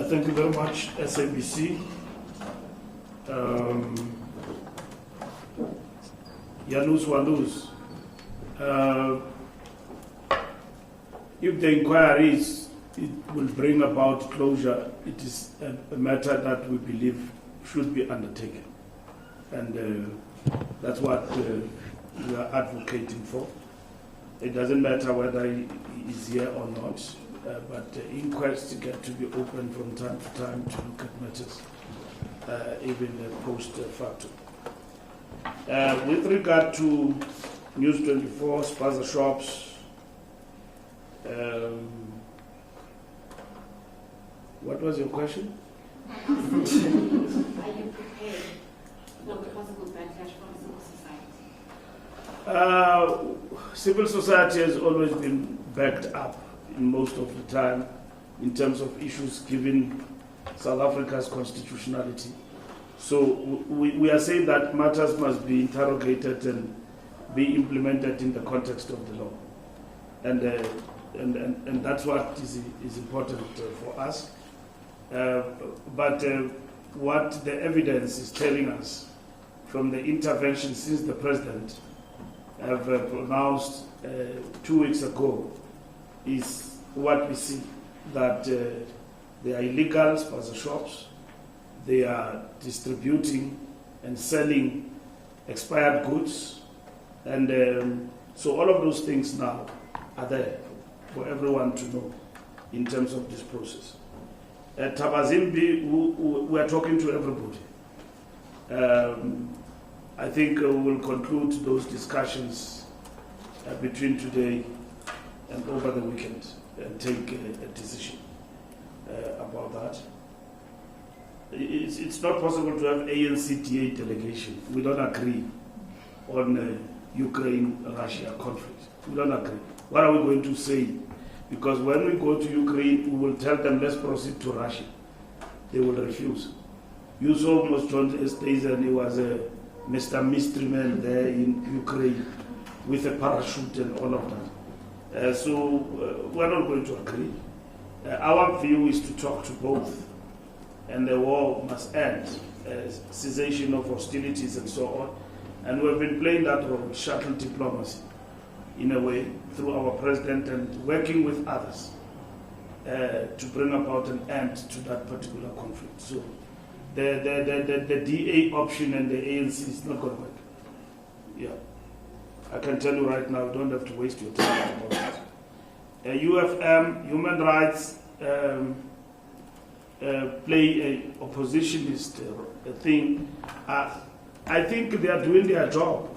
Thank you very much, SABC. Yanus Walus. If the inquiries it will bring about closure, it is a matter that we believe should be undertaken. And that's what we are advocating for. It doesn't matter whether he is here or not, but inquests get to be open from time to time to look at matters, even post facto. With regard to News 24, spaza shops, what was your question? Are you prepared for the possible backlash from civil society? Civil society has always been backed up in most of the time in terms of issues given South Africa's constitutionality. So we are saying that matters must be interrogated and be implemented in the context of the law. And that's what is important for us. But what the evidence is telling us from the intervention since the president have pronounced 2 weeks ago is what we see, that they are illegal spaza shops, they are distributing and selling expired goods, and so all of those things now are there for everyone to know in terms of this process. At Tabazimbi, we are talking to everybody. I think we will conclude those discussions between today and over the weekend and take a decision about that. It's not possible to have ANCTA delegation. We don't agree on Ukraine-Russia conflict. We don't agree. What are we going to say? Because when we go to Ukraine, we will tell them, let's proceed to Russia. They will refuse. You saw almost John Estazen, he was a Mr. Mystery Man there in Ukraine with a parachute and all of that. So we're not going to agree. Our view is to talk to both, and the war must end, cessation of hostilities and so on. And we've been playing that role, shuttle diplomacy, in a way, through our president and working with others to bring about an end to that particular conflict. So the DA option and the ANC is not going to work. Yeah. I can tell you right now, you don't have to waste your time about it. UFM, human rights, play a oppositionist thing. I think they are doing their job.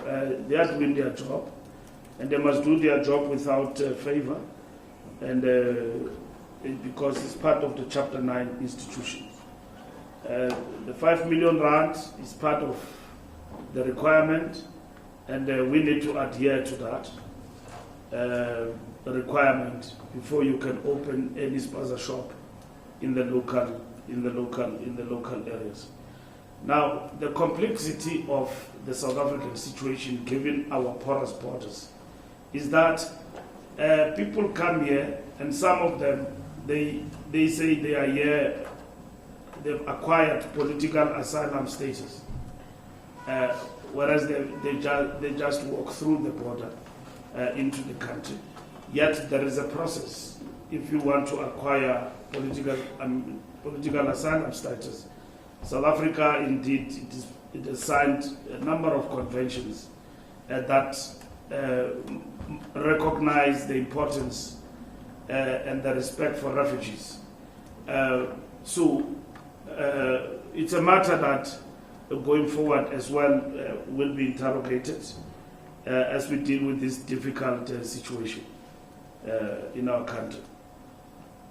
They are doing their job. And they must do their job without favor, and because it's part of the Chapter 9 institutions. The 5 million rand is part of the requirement, and we need to adhere to that requirement before you can open any spaza shop in the local areas. Now, the complexity of the South African situation, given our porous borders, is that people come here, and some of them, they say they are here, they've acquired political asylum status, whereas they just walk through the border into the country. Yet there is a process. If you want to acquire political asylum status, South Africa, indeed, it has signed a number of conventions that recognize the importance and the respect for refugees. So it's a matter that going forward as well will be interrogated as we deal with this difficult situation in our country.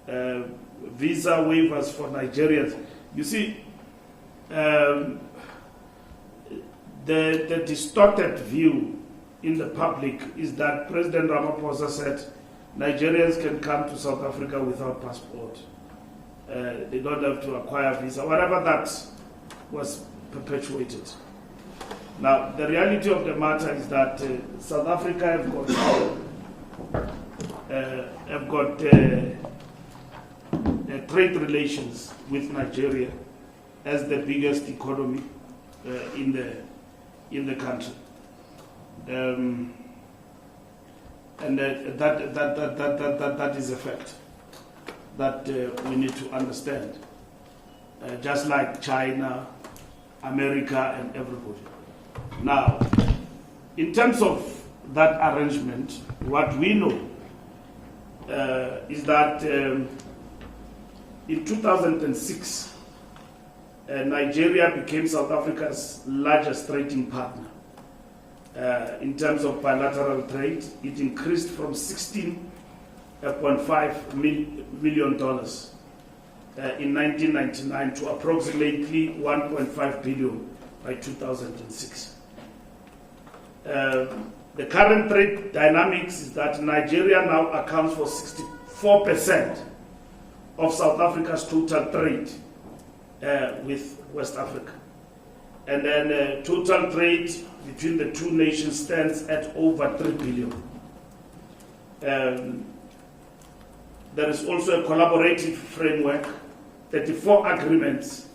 Visa waivers for Nigerians. You see, the distorted view in the public is that President Ramaphosa said Nigerians can come to South Africa without passport. They don't have to acquire visa, whatever that was perpetuated. Now, the reality of the matter is that South Africa have got trade relations with Nigeria as the biggest economy in the country. And that is a fact that we need to understand. Just like China, America, and everybody. Now, in terms of that arrangement, what we know is that in 2006, Nigeria became South Africa's largest trading partner. In terms of bilateral trade, it increased from $16.5 million in 1999 to approximately 1.5 billion by 2006. The current trade dynamics is that Nigeria now accounts for 64% of South Africa's total trade with West Africa. And then total trade between the two nations stands at over 3 billion. There is also a collaborative framework. 34 agreements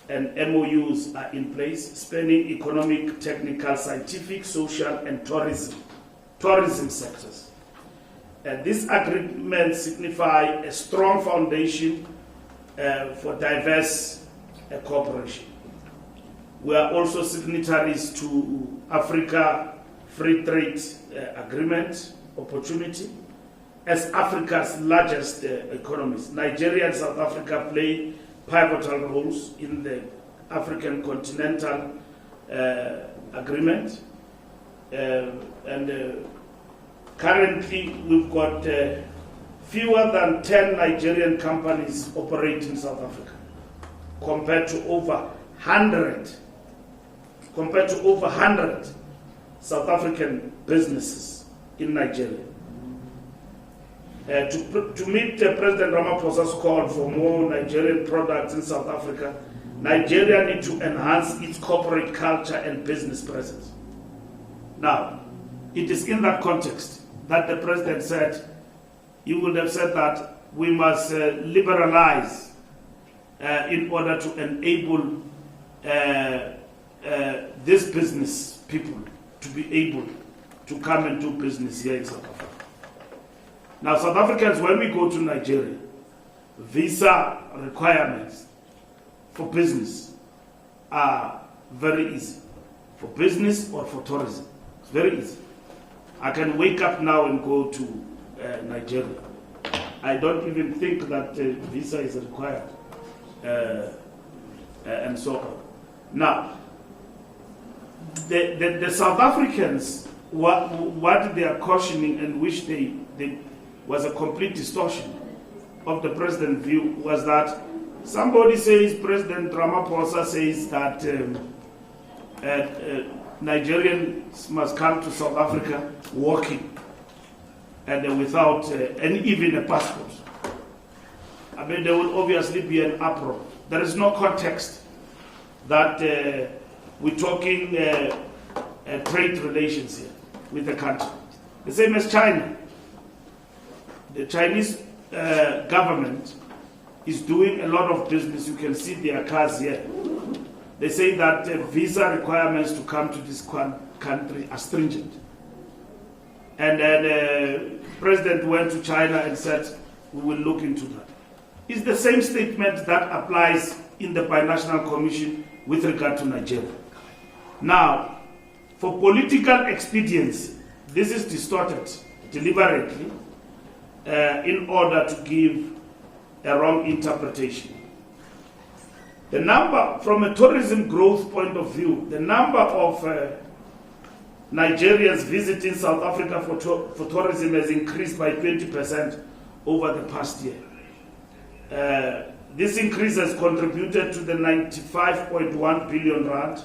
and MOUs are in place, spanning economic, technical, scientific, social, and tourism sectors. These agreements signify a strong foundation for diverse cooperation. We are also signatories to Africa Free Trade Agreement opportunity. As Africa's largest economies, Nigeria and South Africa play pivotal roles in the African Continental Agreement. Currently, we've got fewer than 10 Nigerian companies operating in South Africa, compared to over 100 South African businesses in Nigeria. To meet President Ramaphosa's call for more Nigerian products in South Africa, Nigeria needs to enhance its corporate culture and business presence. Now, it is in that context that the President said, he would have said that we must liberalize in order to enable these business people to be able to come and do business here in South Africa. Now, South Africans, when we go to Nigeria, visa requirements for business are very easy. For business or for tourism, it's very easy. I can wake up now and go to Nigeria. I don't even think that visa is required, and so on. Now, the South Africans, what they are cautioning and which they was a complete distortion of the president's view, was that somebody says, President Ramaphosa says that Nigerians must come to South Africa walking and without even a passport. I mean, there will obviously be an uproar. There is no context that we're talking trade relations here with the country. The same as China. The Chinese government is doing a lot of business. You can see their cars here. They say that visa requirements to come to this country are stringent. And then the president went to China and said, we will look into that. It's the same statement that applies in the Binational Commission with regard to Nigeria. Now, for political expediency, this is distorted deliberately in order to give a wrong interpretation. The number, from a tourism growth point of view, the number of Nigerians visiting South Africa for tourism has increased by 20% over the past year. This increase has contributed to the 95.1 billion rand,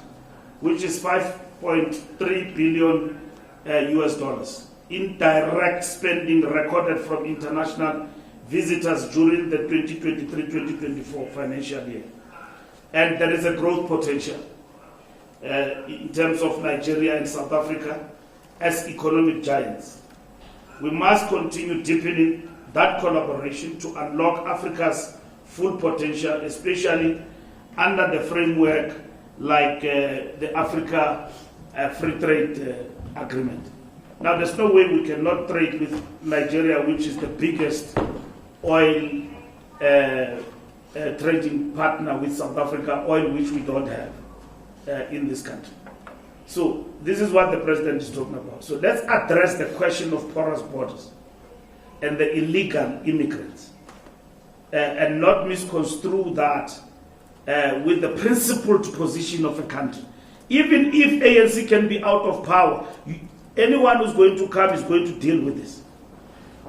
which is 5.3 billion US dollars in direct spending recorded from international visitors during the 2023-2024 financial year. And there is a growth potential in terms of Nigeria and South Africa as economic giants. We must continue deepening that collaboration to unlock Africa's full potential, especially under the framework like the Africa Free Trade Agreement. Now, there's no way we cannot trade with Nigeria, which is the biggest oil trading partner with South Africa, oil which we don't have in this country. So this is what the president is talking about. So let's address the question of porous borders and the illegal immigrants and not misconstrue that with the principled position of a country. Even if ANC can be out of power, anyone who's going to come is going to deal with this.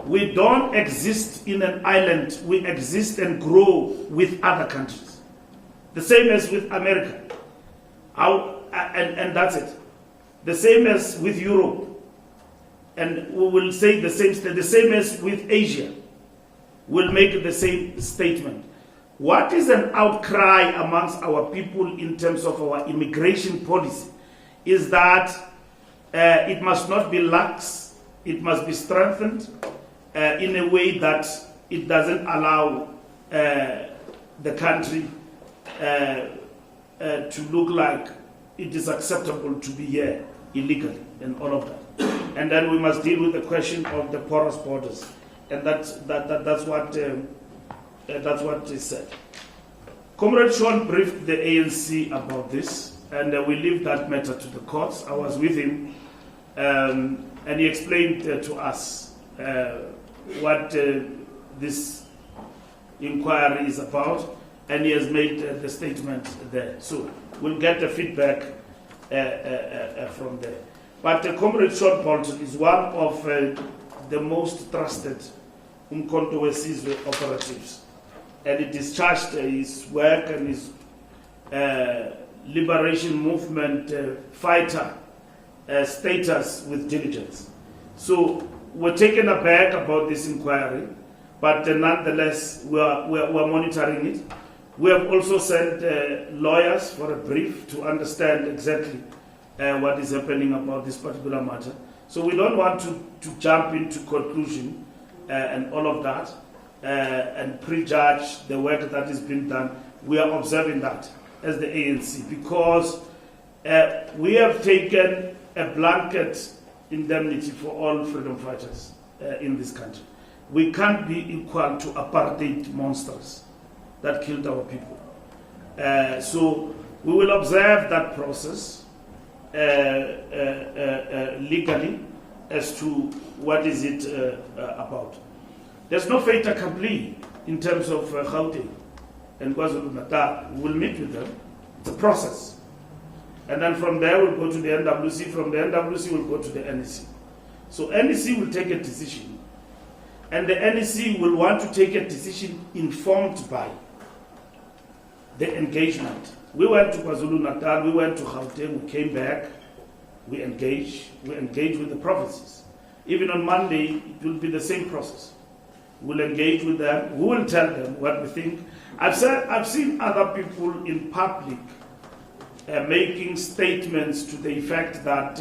We don't exist in an island. We exist and grow with other countries. The same as with America. And that's it. The same as with Europe. And we will say the same as with Asia. We'll make the same statement. What is an outcry amongst our people in terms of our immigration policy is that it must not be lax, it must be strengthened in a way that it doesn't allow the country to look like it is acceptable to be here illegally and all of that. And then we must deal with the question of the porous borders, and that's what is said. Comrade Sean briefed the ANC about this, and we leave that matter to the courts. I was with him, and he explained to us what this inquiry is about, and he has made the statement there. So we'll get the feedback from there. But Comrade Sean Bolton is one of the most trusted Umkhonto weSizwe operatives, and he discharged his work and his liberation movement fighter status with diligence. So we're taken aback about this inquiry, but nonetheless we're monitoring it. We have also sent lawyers for a brief to understand exactly what is happening about this particular matter. So we don't want to jump into conclusion and all of that and prejudge the work that is being done. We are observing that as the ANC because we have taken a blanket indemnity for all freedom fighters in this country. We can't be equal to apartheid monsters that killed our people. So we will observe that process legally as to what is it about. There's no fait accompli in terms of Gauteng and KwaZulu-Natal. We'll meet with them. It's a process. And then from there we'll go to the NWC. From the NWC we'll go to the NEC. So NEC will take a decision. And the NEC will want to take a decision informed by the engagement. We went to KwaZulu-Natal, we went to Gauteng, we came back, we engaged with the provinces. Even on Monday, it will be the same process. We'll engage with them, we will tell them what we think. I've seen other people in public making statements to the effect that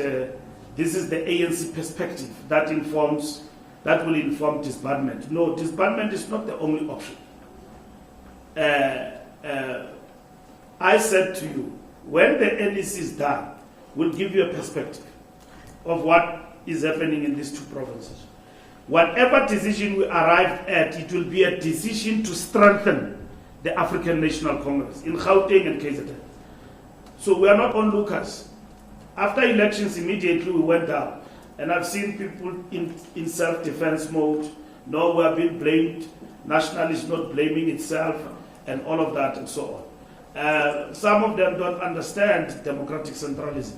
this is the ANC perspective that will inform disbandment. No, disbandment is not the only option. I said to you, when the NEC is done, we'll give you a perspective of what is happening in these two provinces. Whatever decision we arrive at, it will be a decision to strengthen the African National Congress in Gauteng and KZN. So we are not onlookers. After elections, immediately we went down. And I've seen people in self-defense mode. No, we are being blamed. National is not blaming itself, and all of that and so on. Some of them don't understand democratic centralism.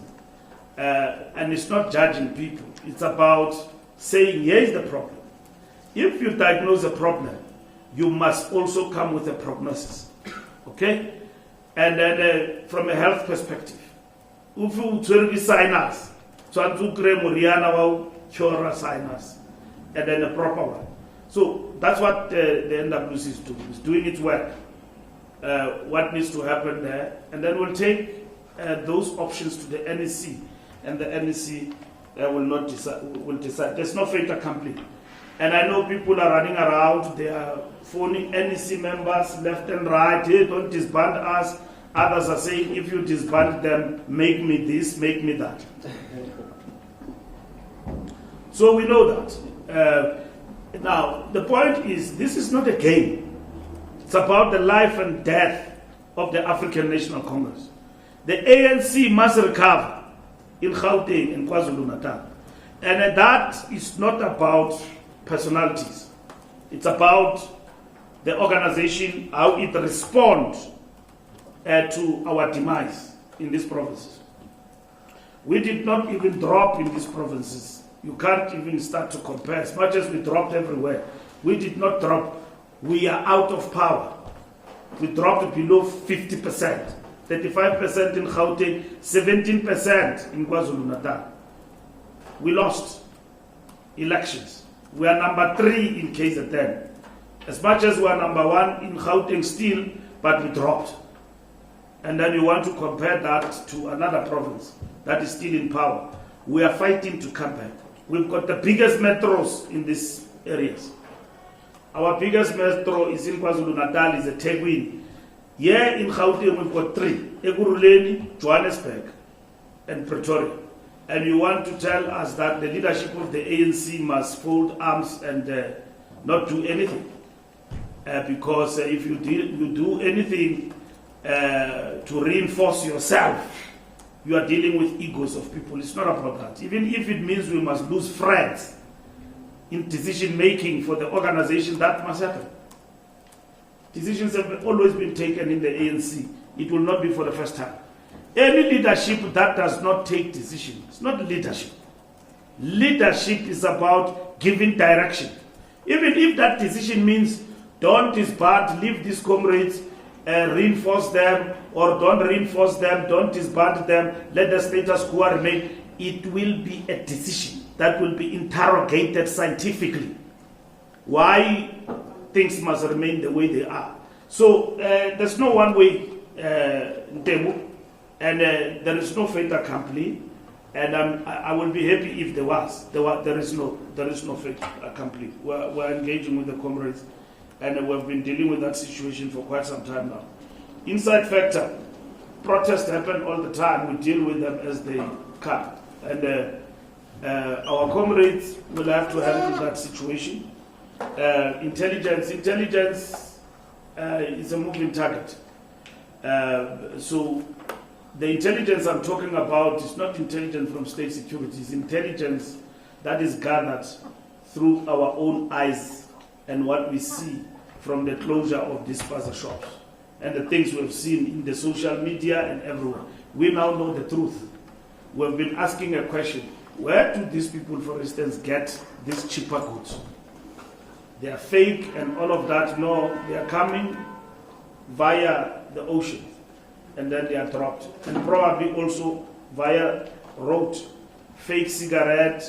And it's not judging people. It's about saying, here's the problem. If you diagnose a problem, you must also come with a prognosis. Okay? And then from a health perspective, if you sinus, so sinus, and then a proper one. So that's what the NWC is doing. It's doing its work. What needs to happen there, and then we'll take those options to the NEC, and the NEC will decide. There's no fait accompli. And I know people are running around, they are phoning NEC members left and right, hey, don't disband us. Others are saying, if you disband them, make me this, make me that. So we know that. Now, the point is, this is not a game. It's about the life and death of the African National Congress. The ANC must recover in Gauteng and KwaZulu-Natal. And that is not about personalities. It's about the organization, how it responds to our demise in these provinces. We did not even drop in these provinces. You can't even start to compare. As much as we dropped everywhere, we did not drop. We are out of power. We dropped below 50%, 35% in Gauteng, 17% in KwaZulu-Natal. We lost elections. We are number 3 in KZN. As much as we are number 1 in Gauteng still, but we dropped. And then you want to compare that to another province that is still in power. We are fighting to come back. We've got the biggest metros in these areas. Our biggest metro is in KwaZulu-Natal, is a Tegwin. Here in Gauteng we've got 3, Ekurhuleni, Johannesburg, and Pretoria. And you want to tell us that the leadership of the ANC must fold arms and not do anything. Because if you do anything to reinforce yourself, you are dealing with egos of people. It's not about that. Even if it means we must lose friends in decision making for the organization, that must happen. Decisions have always been taken in the ANC. It will not be for the first time. Any leadership that does not take decisions, it's not leadership. Leadership is about giving direction. Even if that decision means don't disband, leave these comrades, reinforce them, or don't reinforce them, don't disband them, let the status quo remain, it will be a decision that will be interrogated scientifically. Why things must remain the way they are. So there's no one way, Ntemu, and there is no fait accompli, and I will be happy if there was. There is no fait accompli. We're engaging with the comrades, and we've been dealing with that situation for quite some time now. Inside factor, protests happen all the time. We deal with them as they come, and our comrades will have to handle that situation. Intelligence is a moving target. So the intelligence I'm talking about is not intelligence from state security. It's intelligence that is gathered through our own eyes and what we see from the closure of these spaza shops and the things we've seen in the social media and everywhere. We now know the truth. We've been asking a question. Where do these people, for instance, get these cheaper goods? They are fake and all of that. No, they are coming via the ocean and then they are dropped. And probably also via road, fake cigarette,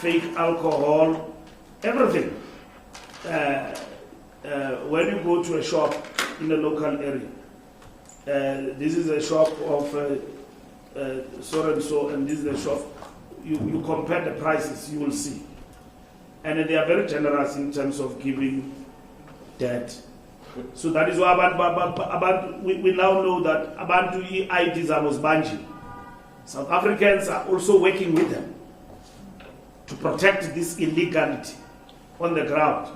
fake alcohol, everything. When you go to a shop in a local area, this is a shop of so and so, and this is a shop, you compare the prices, you will see. And they are very generous in terms of giving debt. So that is why we now know that abantu IDs are banji. South Africans are also working with them to protect this illegality on the ground.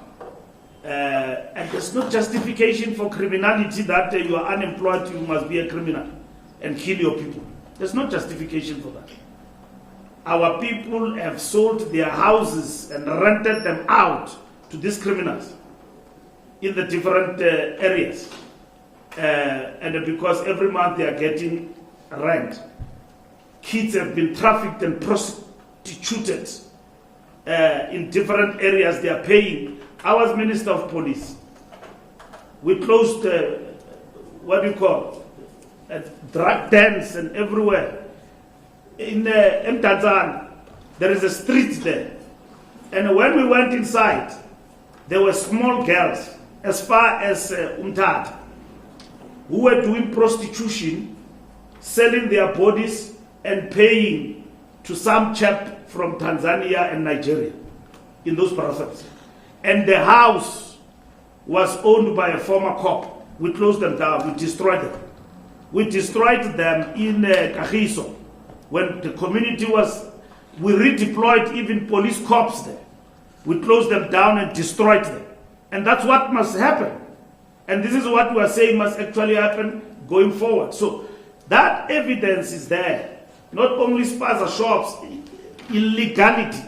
And there's no justification for criminality that you are unemployed, you must be a criminal and kill your people. There's no justification for that. Our people have sold their houses and rented them out to these criminals in the different areas. And because every month they are getting rent. Kids have been trafficked and prostituted in different areas. They are paying. I was Minister of Police. We closed, drug dens and everywhere. In Mtanzan, there is a street there. And when we went inside, there were small girls, as far as Umtata, who were doing prostitution, selling their bodies and paying to some chap from Tanzania and Nigeria in those brothels. and the house was owned by a former cop. We closed them down, we destroyed them. We destroyed them in Kagiso. When the community was, we redeployed even police cops there. We closed them down and destroyed them. And that's what must happen. And this is what we are saying must actually happen going forward. So that evidence is there. Not only spaza shops, illegality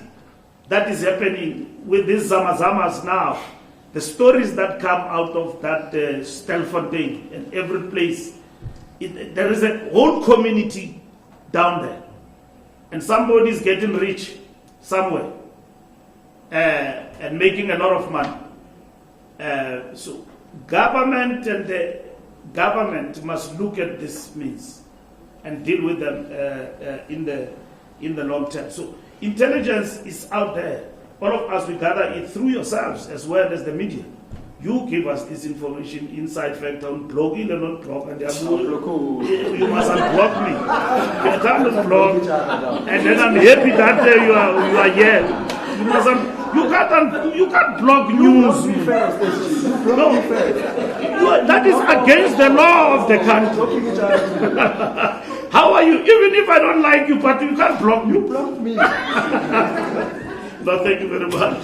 that is happening with these zamazamas now. The stories that come out of that Stelfontein and every place, there is a whole community down there. And somebody is getting rich somewhere and making a lot of money. So government and the government must look at this means and deal with them in the long term. So intelligence is out there. All of us, we gather it through yourselves as well as the media. You give us this information inside fact on blogging and not blog, and you must unblock me. You can't blog, and then I'm happy that you are here. You can't blog news. No, that is against the law of the country. How are you? Even if I don't like you, but you can't block me. You blocked me. No, thank you very much.